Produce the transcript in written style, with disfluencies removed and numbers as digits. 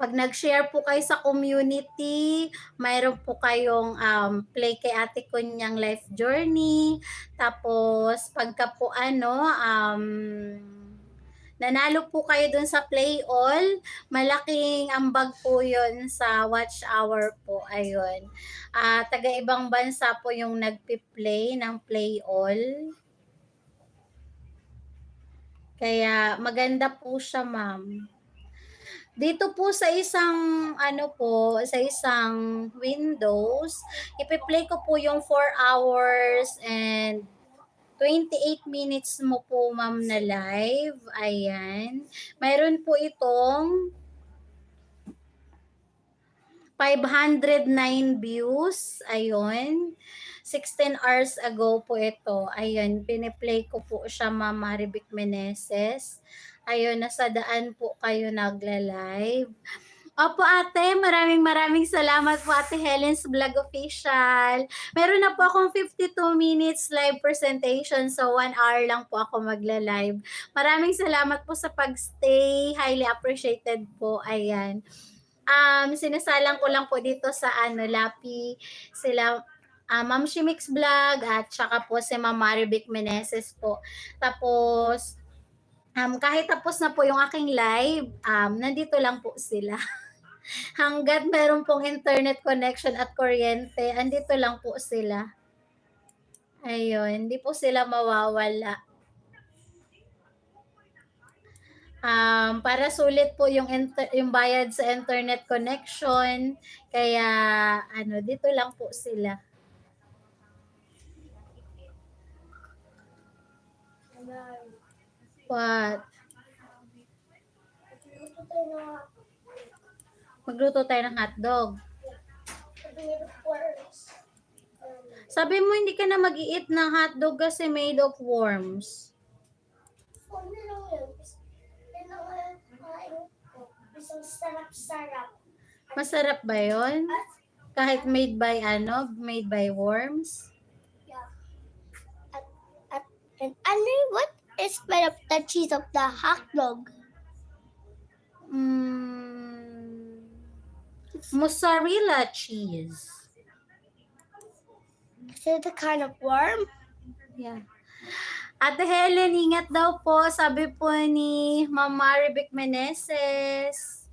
Pag nag-share po kayo sa community, mayroon po kayong play kay Ate Kunyang life journey. Tapos pagka po nanalo po kayo dun sa Play All, malaking ambag po yun sa watch hour po. Ayun. Taga-ibang bansa po yung nagpi-play ng Play All. Kaya maganda po siya, ma'am. Dito po sa isang sa isang Windows, ipi-play ko po yung 4 hours and 28 minutes mo po, ma'am, na live. Ayan. Mayroon po itong 509 views. Ayun. 16 hours ago po ito. Ayun, piniplay ko po siya, Ma'am Marivic Meneses. Ayun, nasa daan po kayo nagla-live. Opo, ate, maraming salamat po, Ate Helen's Vlog Official. Meron na po akong 52 minutes live presentation, so 1 hour lang po ako magla-live. Maraming salamat po sa pag-stay. Highly appreciated po. Ayan. Sinasalang ko lang po dito sa Lapi, sila Ma'am Shimix Vlog at saka po si Ma'am Marivic Meneses po. Tapos, kahit tapos na po yung aking live, nandito lang po sila. Hanggat meron pong internet connection at kuryente, andito lang po sila. Ayun, hindi po sila mawawala. Para sulit po yung bayad sa internet connection, kaya dito lang po sila. What? Magluto tayo ng hotdog. Sabi mo hindi ka na mag-i-eat ng hotdog kasi made of worms. Masarap ba yon? Kahit made by made by worms? Yeah. And what is made of the cheese of the hot dog? Mozzarella cheese. Is it a kind of worm? Yeah. Ate Helen, ingat daw po, sabi po ni Ma'am Marivic Meneses.